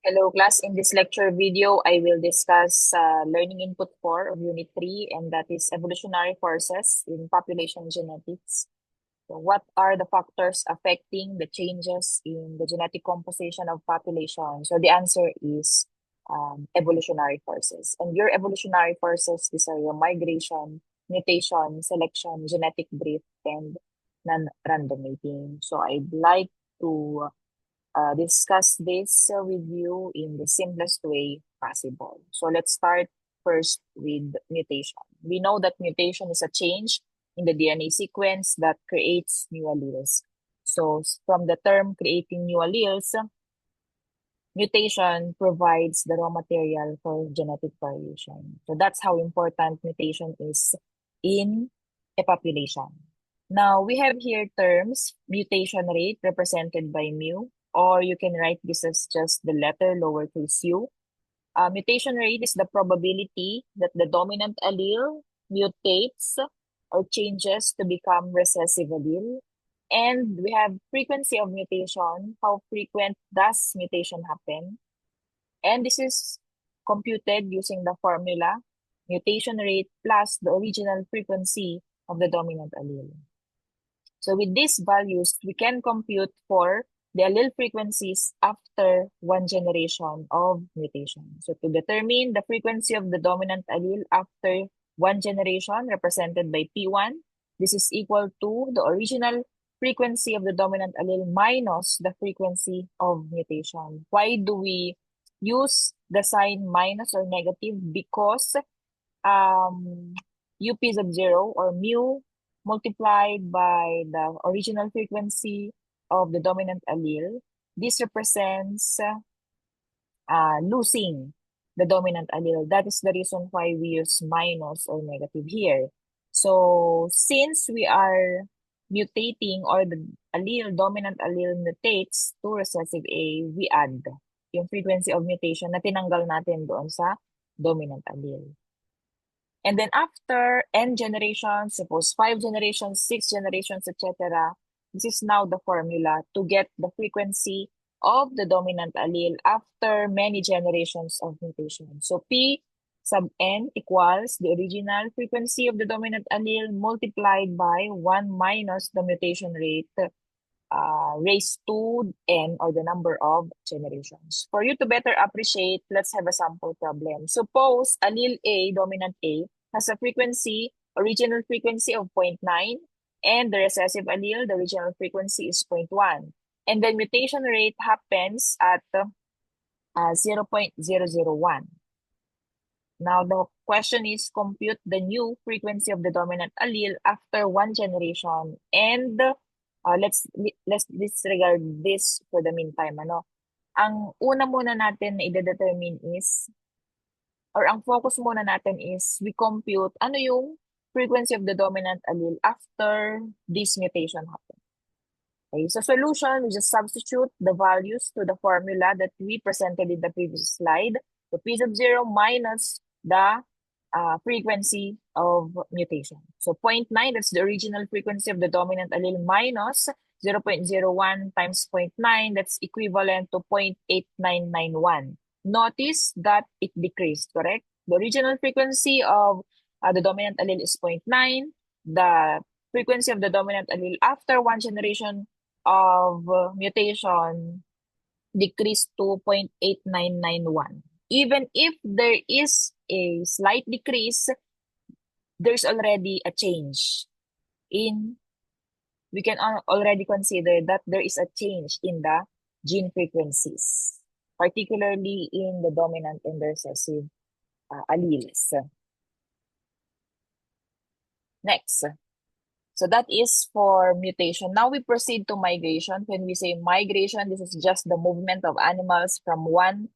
Hello class, in this lecture video, I will discuss learning input 4 of unit 3, and that is evolutionary forces in population genetics. So what are the factors affecting the changes in the genetic composition of population? So the answer is evolutionary forces. And your evolutionary forces, these are your migration, mutation, selection, genetic drift, and non-random mating. So I'd like to discuss this with you in the simplest way possible. So let's start first with mutation. We know that mutation is a change in the DNA sequence that creates new alleles. So from the term creating new alleles, mutation provides the raw material for genetic variation. So that's how important mutation is in a population. Now, we have here terms, mutation rate represented by mu, or you can write this as just the letter lowercase u. Mutation rate is the probability that the dominant allele mutates or changes to become recessive allele. And we have frequency of mutation. How frequent does mutation happen? And this is computed using the formula mutation rate plus the original frequency of the dominant allele. So with these values, we can compute for the allele frequencies after one generation of mutation. So to determine the frequency of the dominant allele after one generation represented by P1, this is equal to the original frequency of the dominant allele minus the frequency of mutation. Why do we use the sign minus or negative? Because UP sub 0 or mu multiplied by the original frequency of the dominant allele, this represents losing the dominant allele. That is the reason why we use minus or negative here. So since we are mutating or the dominant allele mutates to recessive A, we add yung frequency of mutation na tinanggal natin doon sa dominant allele. And then after n generations, suppose 5 generations, 6 generations, etc., this is now the formula to get the frequency of the dominant allele after many generations of mutation. So P sub n equals the original frequency of the dominant allele multiplied by 1 minus the mutation rate raised to n, or the number of generations. For you to better appreciate, let's have a sample problem. Suppose allele A, dominant A, has a frequency, original frequency of 0.9, and the recessive allele, the original frequency is 0.1. And then mutation rate happens at 0.001. Now, the question is compute the new frequency of the dominant allele after one generation, and let's disregard this for the meantime. Ang una muna natin na i-determine is, or ang focus muna natin is, we compute ano yung frequency of the dominant allele after this mutation happens. Okay, so solution, we just substitute the values to the formula that we presented in the previous slide. So P sub 0 minus the frequency of mutation. So 0.9, that's the original frequency of the dominant allele, minus 0.01 times 0.9, that's equivalent to 0.8991. Notice that it decreased, correct? The original frequency of the dominant allele is 0.9. The frequency of the dominant allele after one generation of mutation decreased to 0.8991. Even if there is a slight decrease, there's already a change in, we can already consider that there is a change in the gene frequencies, particularly in the dominant and the recessive alleles. Next. So that is for mutation. Now we proceed to migration. When we say migration, this is just the movement of animals from one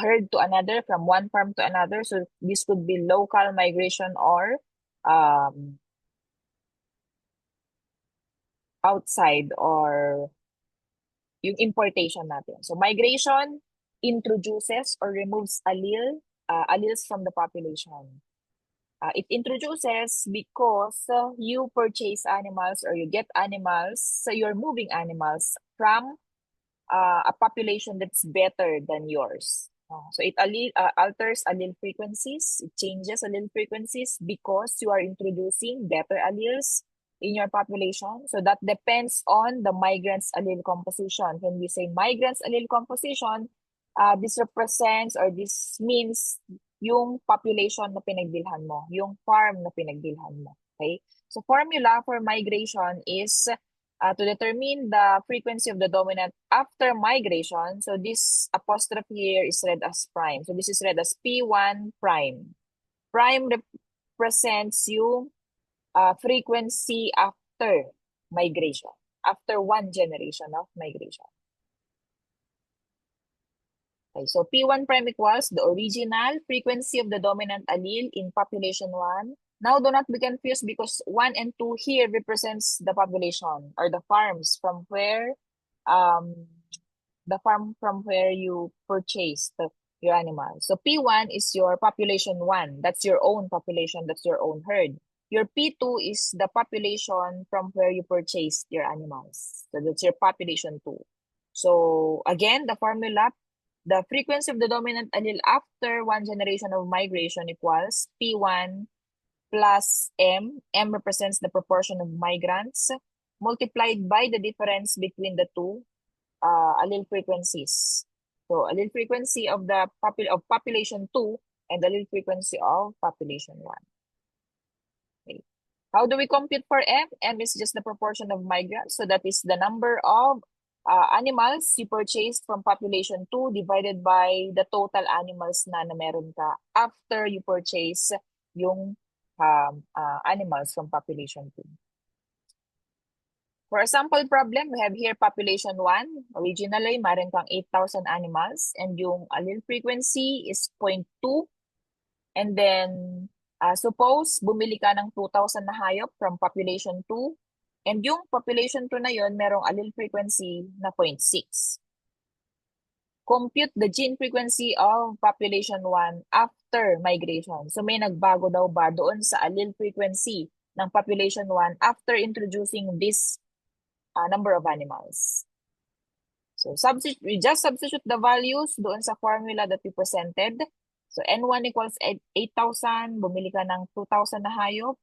herd to another, from one farm to another. So this could be local migration or outside, or yung importation natin. So migration introduces or removes alleles from the population. It introduces because you purchase animals or you get animals, so you're moving animals from a population that's better than yours. So it alters allele frequencies, it changes allele frequencies because you are introducing better alleles in your population. So that depends on the migrant's allele composition. When we say migrant's allele composition, this represents or this means yung population na pinagbilhan mo, yung farm na pinagbilhan mo. Okay? So formula for migration is to determine the frequency of the dominant after migration. So this apostrophe here is read as prime. So this is read as P1 prime. Prime represents yung frequency after migration, after one generation of migration. Okay, so P1 prime equals the original frequency of the dominant allele in population 1. Now, do not be confused because 1 and 2 here represents the population or the farms from where you purchased your animal. So P1 is your population 1. That's your own population. That's your own herd. Your P2 is the population from where you purchased your animals. So that's your population 2. So again, the formula, the frequency of the dominant allele after one generation of migration equals P1 plus M. M represents the proportion of migrants multiplied by the difference between the two allele frequencies. So allele frequency of the population 2 and allele frequency of population 1. Okay. How do we compute for M? M is just the proportion of migrants. So that is the number of animals you purchased from population 2 divided by the total animals na meron ka after you purchase yung animals from population 2. For a sample problem, we have here population 1. Originally, meron kang 8,000 animals and yung allele frequency is 0.2. And then, suppose bumili ka ng 2,000 na hayop from population 2. And yung population 2 na yon merong allele frequency na 0.6. Compute the gene frequency of population 1 after migration. So may nagbago daw ba doon sa allele frequency ng population 1 after introducing this number of animals. So we just substitute the values doon sa formula that we presented. So N1 equals 8,000, bumili ka ng 2,000 na hayop.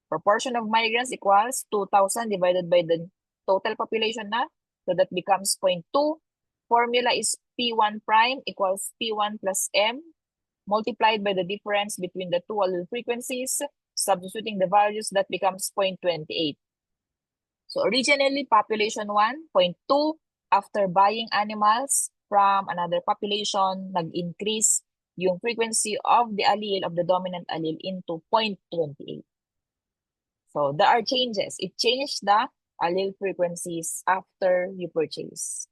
Proportion of migrants equals 2,000 divided by the total population na. So that becomes 0.2. Formula is P1 prime equals P1 plus M multiplied by the difference between the two allele frequencies. Substituting the values, that becomes 0.28. So originally, population 1, 0.2. After buying animals from another population, nag-increase yung frequency of the allele, of the dominant allele into 0.28. So there are changes. It changed the allele frequencies after you purchase.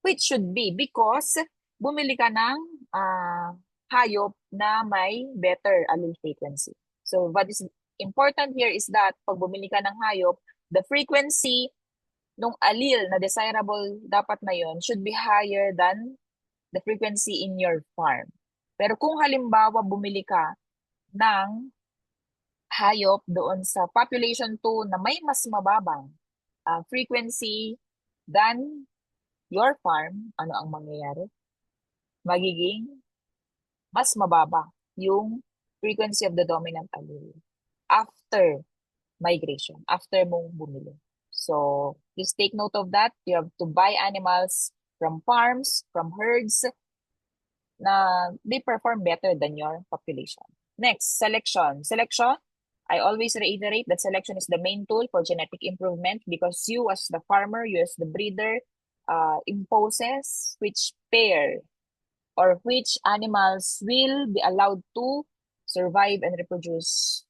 Which should be because bumili ka ng hayop na may better allele frequency. So what is important here is that pag bumili ka ng hayop, the frequency nung allele na desirable dapat na yon should be higher than the frequency in your farm. Pero kung halimbawa bumili ka ng hayop doon sa population 2 na may mas mababang frequency than your farm, ano ang mangyayari? Magiging mas mababa yung frequency of the dominant allele after migration, after mong bumili. So, please take note of that. You have to buy animals from farms, from herds, na they perform better than your population. Next, selection. Selection, I always reiterate that selection is the main tool for genetic improvement because you as the farmer, you as the breeder, imposes which pair or which animals will be allowed to survive and reproduce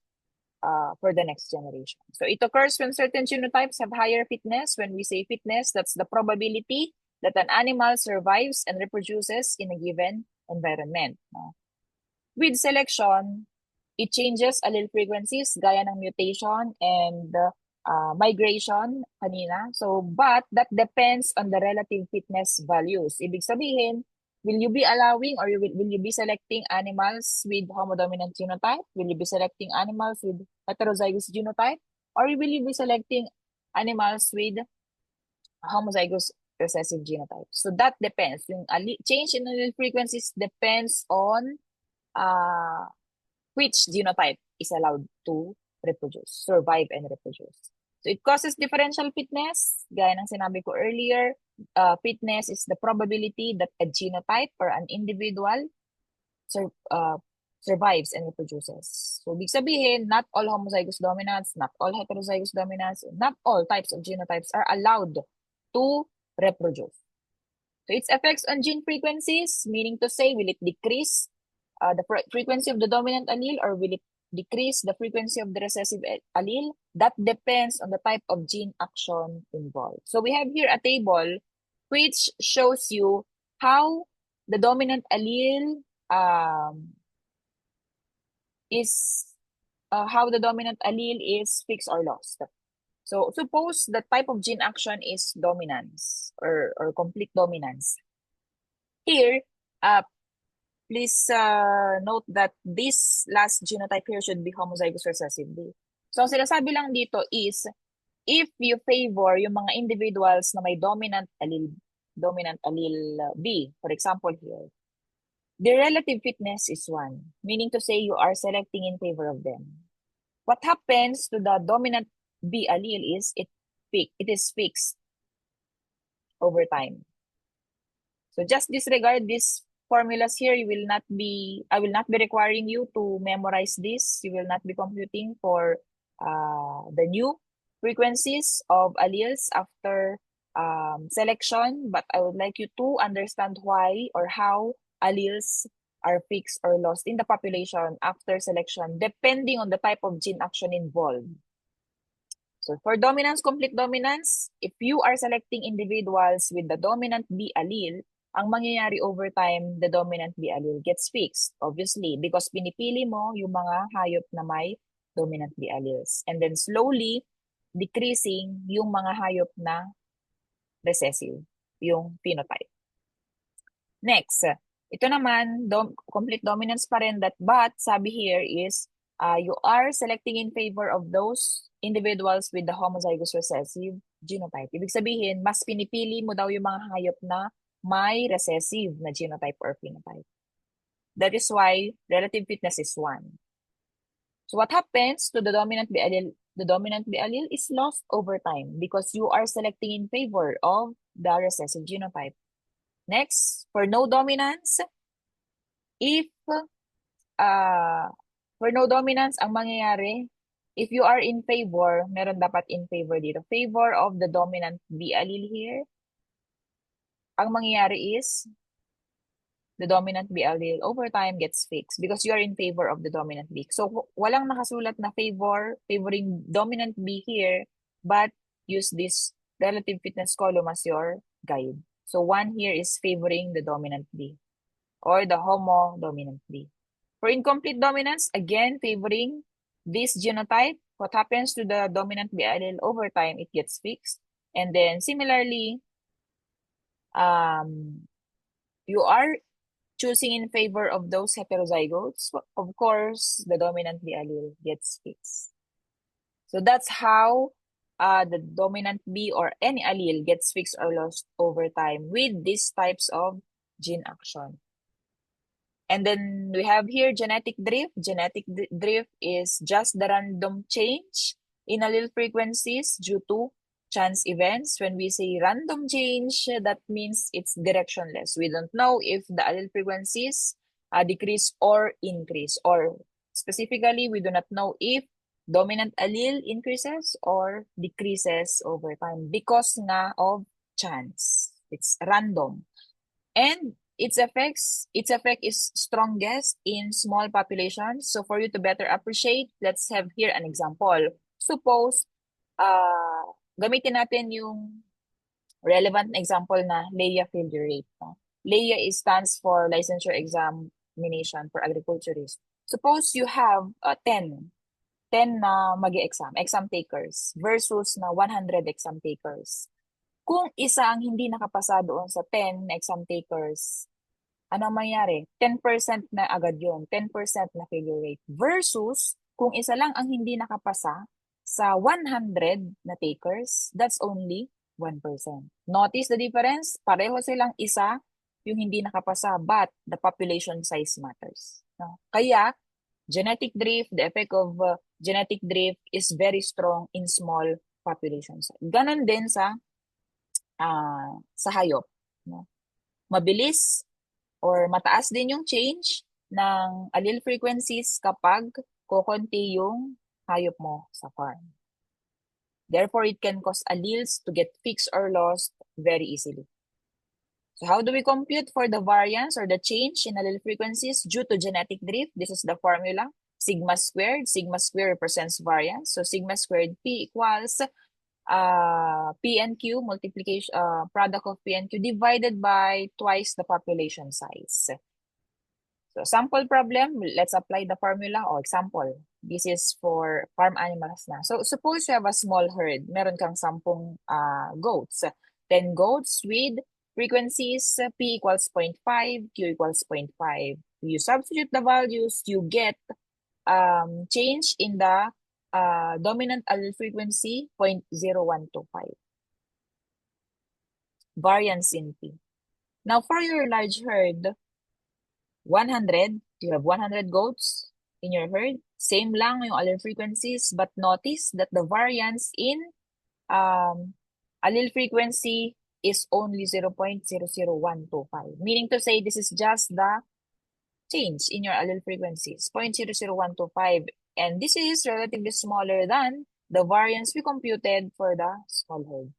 for the next generation. So it occurs when certain genotypes have higher fitness. When we say fitness, that's the probability that an animal survives and reproduces in a given environment. With selection, it changes allele frequencies gaya ng mutation and migration kanina. So, but that depends on the relative fitness values. Ibig sabihin, will you be allowing or will you be selecting animals with homodominant genotype? Will you be selecting animals with heterozygous genotype? Or will you be selecting animals with homozygous recessive genotype. So that depends. Yung change in allele frequencies depends on which genotype is allowed to reproduce, survive and reproduce. So it causes differential fitness. Gaya ng sinabi ko earlier, fitness is the probability that a genotype or an individual sur survives and reproduces. So, ibig sabihin, not all homozygous dominants, not all heterozygous dominants, not all types of genotypes are allowed to reproduce. So, its effects on gene frequencies, meaning to say, will it decrease the frequency of the dominant allele or will it decrease the frequency of the recessive allele? That depends on the type of gene action involved. So, we have here a table which shows you how the dominant allele how the dominant allele is fixed or lost. So suppose the type of gene action is dominance or complete dominance. Here, please note that this last genotype here should be homozygous recessively. So ang sinasabi lang dito is if you favor yung mga individuals na may dominant allele B, for example here, the relative fitness is 1, meaning to say you are selecting in favor of them. What happens to the dominant B allele is it is fixed over time. So just disregard these formulas here. I will not be requiring you to memorize this. You will not be computing for the new frequencies of alleles after selection, but I would like you to understand why or how alleles are fixed or lost in the population after selection, depending on the type of gene action involved. So for dominance, complete dominance, if you are selecting individuals with the dominant B allele, ang mangyayari over time, the dominant B allele gets fixed, obviously, because pinipili mo yung mga hayop na may dominant B alleles. And then slowly decreasing yung mga hayop na recessive, yung phenotype. Next, ito naman, complete dominance pa rin, but sabi here is, you are selecting in favor of those individuals with the homozygous recessive genotype. Ibig sabihin, mas pinipili mo daw yung mga hayop na may recessive na genotype or phenotype. That is why relative fitness is 1. So what happens to the dominant B allele? The dominant B allele is lost over time because you are selecting in favor of the recessive genotype. Next, for no dominance, for no dominance, ang mangyayari, if you are in favor, meron dapat in favor dito. Favor of the dominant B allele here. Ang mangyayari is, the dominant B allele over time gets fixed because you are in favor of the dominant B. So, walang nakasulat na favoring dominant B here, but use this relative fitness column as your guide. So, 1 here is favoring the dominant B or the homo-dominant B. For incomplete dominance, again, favoring this genotype. What happens to the dominant B allele over time? It gets fixed. And then, similarly, you are choosing in favor of those heterozygotes. Of course, the dominant B allele gets fixed. So that's how the dominant B or any allele gets fixed or lost over time with these types of gene action. And then we have here genetic drift. Genetic drift is just the random change in allele frequencies due to chance events. When we say random change, that means it's directionless. We don't know if the allele frequencies decrease or increase. Or specifically, we do not know if dominant allele increases or decreases over time because nga of chance. It's random. And its effect is strongest in small populations. So for you to better appreciate, let's have here an example. Suppose, gamitin natin yung relevant example na LEA failure rate. No? LEA stands for Licensure Examination for Agriculturists. Suppose you have 10 na exam takers versus na 100 exam takers. Kung isa ang hindi nakapasa doon sa 10 exam takers, ano mangyari? 10% na agad yun. 10% na failure rate. Versus, kung isa lang ang hindi nakapasa sa 100 na takers, that's only 1%. Notice the difference? Pareho silang isa yung hindi nakapasa, but the population size matters. No? Kaya, genetic drift, the effect of genetic drift is very strong in small populations. Ganon din sa hayop. No? Mabilis or mataas din yung change ng allele frequencies kapag kokonti yung hayop mo sa farm. Therefore, it can cause alleles to get fixed or lost very easily. So how do we compute for the variance or the change in allele frequencies due to genetic drift? This is the formula. Sigma squared. Sigma squared represents variance. So sigma squared P equals P and Q, multiplication, product of P and Q divided by twice the population size. So sample problem, let's apply the formula or example. This is for farm animals na. So suppose you have a small herd. Meron kang 10 goats. 10 goats with frequencies P equals 0.5, Q equals 0.5. You substitute the values, you get change in the dominant allele frequency 0.0125. Variance in P. Now for your large herd, 100, you have 100 goats in your herd. Same lang yung allele frequencies, but notice that the variance in allele frequency is only 0.00125. Meaning to say, this is just the change in your allele frequencies, 0.00125. And this is relatively smaller than the variance we computed for the small herd.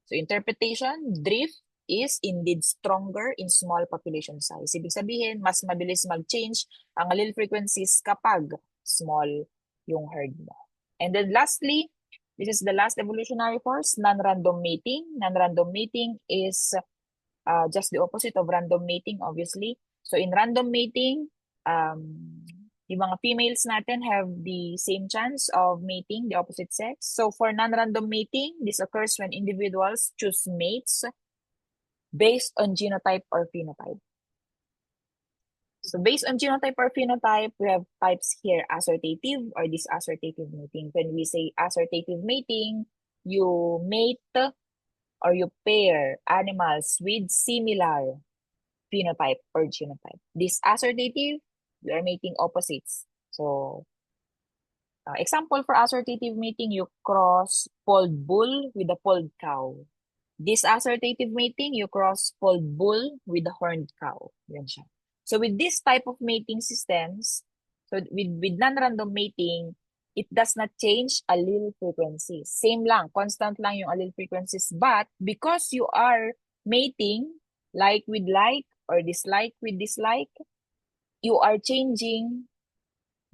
So interpretation, drift is indeed stronger in small population size. Ibig sabihin, mas mabilis mag-change ang allele frequencies kapag small yung herd mo. And then lastly, this is the last evolutionary force, non-random mating. Non-random mating is just the opposite of random mating, obviously. So in random mating, yung mga females natin have the same chance of mating the opposite sex. So for non-random mating, this occurs when individuals choose mates based on genotype or phenotype. So based on genotype or phenotype, we have types here, assortative or disassortative mating. When we say assortative mating, you mate or you pair animals with similar phenotype or genotype. Disassortative, we are mating opposites. So example for assortative mating, you cross polled bull with a polled cow. Disassortative mating, you cross polled bull with a horned cow. Yan siya. So with this type of mating systems, so with non-random mating, it does not change allele frequencies. Same lang, constant lang yung allele frequencies. But because you are mating like with like or dislike with dislike, you are changing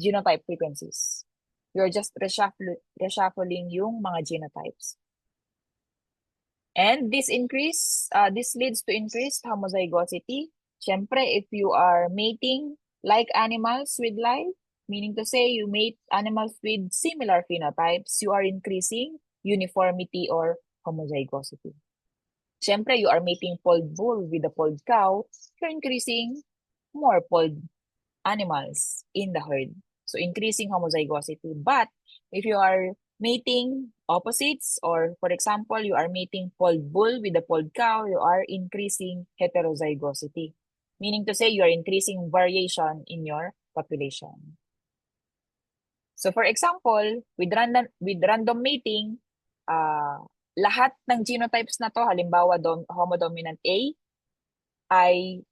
genotype frequencies. You're just reshuffling yung mga genotypes. And this leads to increased homozygosity. Siyempre, if you are mating like animals with like, meaning to say you mate animals with similar phenotypes, you are increasing uniformity or homozygosity. Siyempre, you are mating polled bull with a polled cow, you're increasing more polled animals in the herd. So increasing homozygosity. But if you are mating opposites, or for example, you are mating polled bull with a polled cow, you are increasing heterozygosity. Meaning to say, you are increasing variation in your population. So for example, with random mating, lahat ng genotypes na to, halimbawa homodominant A, ay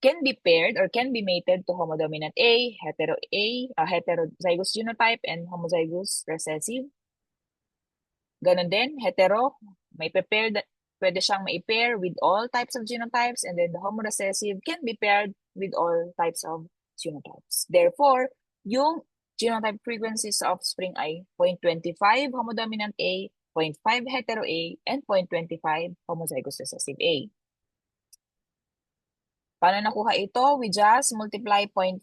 can be paired or can be mated to homodominant A, heterozygous genotype, and homozygous recessive. Ganon din, hetero, pwede siyang mai-pair with all types of genotypes, and then the homorecessive can be paired with all types of genotypes. Therefore, yung genotype frequencies sa offspring ay 0.25 homodominant A, 0.5 hetero A, and 0.25 homozygous recessive A. Paano nakuha ito? We just multiply 0.5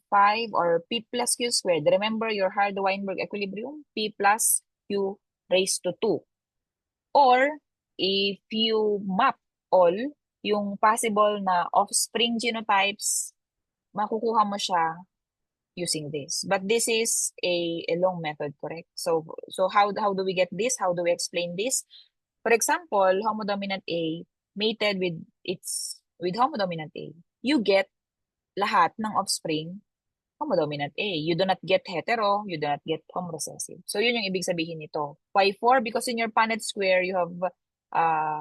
or P plus Q squared. Remember your Hardy-Weinberg equilibrium, P plus Q raised to 2. Or, if you map all yung possible na offspring genotypes, makukuha mo siya using this. But this is a long method, correct? So how do we get this? How do we explain this? For example, homodominant A mated with homodominant A. You get lahat ng offspring homodominant A. You do not get hetero, you do not get homorecessive. So yun yung ibig sabihin nito. Why 4? Because in your Punnett square, uh,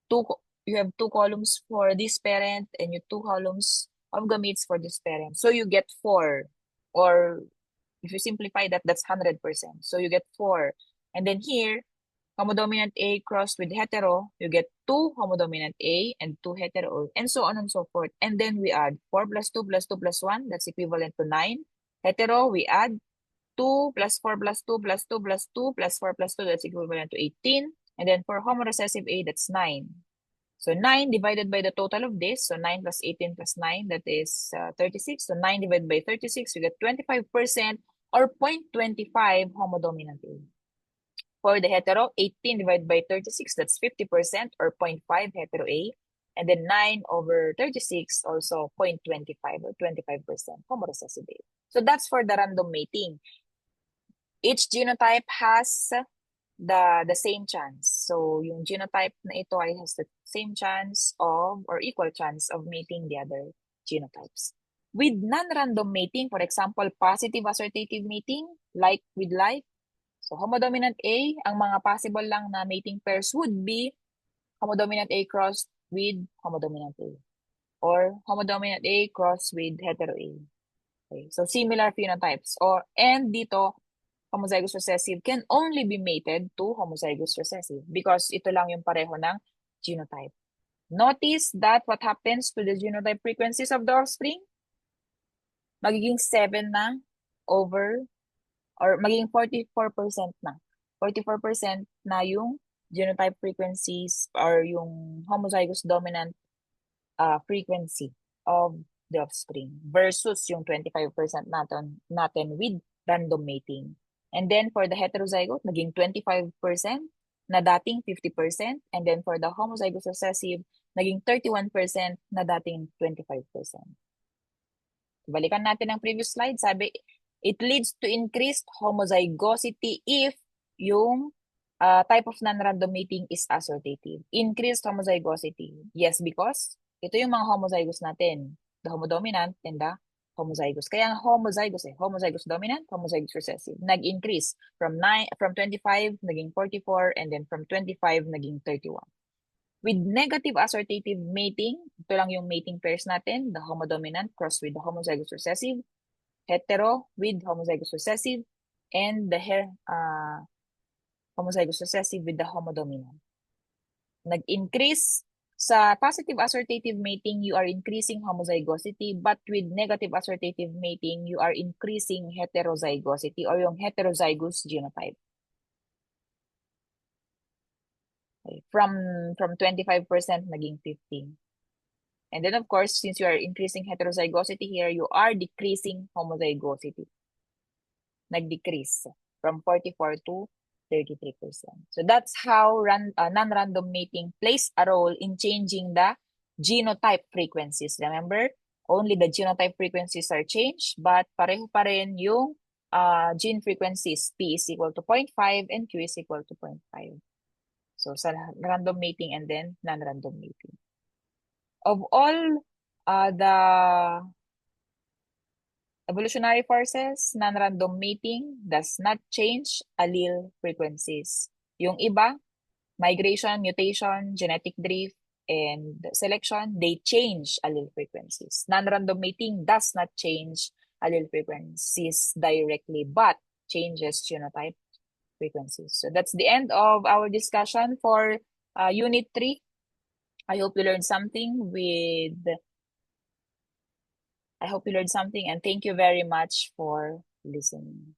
two you have two columns for this parent and you two columns of gametes for this parent. So you get 4. Or if you simplify that, that's 100%. So you get 4. And then here, homodominant A crossed with hetero, you get 2 homodominant A and 2 hetero, and so on and so forth. And then we add 4 plus 2 plus 2 plus 1, that's equivalent to 9. Hetero, we add 2 plus 4 plus 2 plus 2 plus 2 plus 4 plus 2, that's equivalent to 18. And then for homorecessive A, that's 9. So 9 divided by the total of this, so 9 plus 18 plus 9, that is 36. So 9 divided by 36, you get 25% or 0.25 homodominant A. For the hetero, 18 divided by 36, that's 50% or 0.5 hetero A. And then 9 over 36, also 0.25 or 25% homorecessive A. So that's for the random mating. Each genotype has the same chance. So yung genotype na ito ay has the same chance of or equal chance of mating the other genotypes. With non-random mating, for example, positive associative mating, like with like, so homodominant A, ang mga possible lang na mating pairs would be homodominant A crossed with homodominant A or homodominant A crossed with hetero A. Okay, so similar phenotypes. And dito, homozygous recessive can only be mated to homozygous recessive because ito lang yung pareho ng genotype. Notice that what happens to the genotype frequencies of the offspring? Magiging 7 na over or magiging 44% na. 44% na yung genotype frequencies or yung homozygous dominant frequency of the offspring versus yung 25% natin with random mating. And then for the heterozygote, naging 25% na dating 50%. And then for the homozygous recessive, naging 31% na dating 25%. Balikan natin ang previous slide. Sabi, it leads to increased homozygosity if yung type of non-random mating is assortative. Increased homozygosity. Yes, because ito yung mga homozygous natin. The homodominant and the homozygous. Kaya ang homozygous homozygous dominant, homozygous recessive. Nag-increase from 25 naging 44 and then from 25 naging 31. With negative assortative mating, ito lang yung mating pairs natin, the homodominant crossed with the homozygous recessive, hetero with homozygous recessive, and the homozygous recessive with the homodominant. Nag-increase sa positive assortative mating, you are increasing homozygosity, but with negative assortative mating, you are increasing heterozygosity or yung heterozygous genotype. Okay. From 25% naging 15. And then of course, since you are increasing heterozygosity here, you are decreasing homozygosity. Nag-decrease from 44 to 33%. So that's how non-random mating plays a role in changing the genotype frequencies. Remember, only the genotype frequencies are changed, but pareho pa rin yung gene frequencies. P is equal to 0.5 and Q is equal to 0.5. So sa random mating and then non-random mating. Of all the evolutionary forces, non-random mating does not change allele frequencies. Yung iba, migration, mutation, genetic drift, and selection, they change allele frequencies. Non-random mating does not change allele frequencies directly, but changes genotype frequencies. So that's the end of our discussion for Unit 3. I hope you learned something and thank you very much for listening.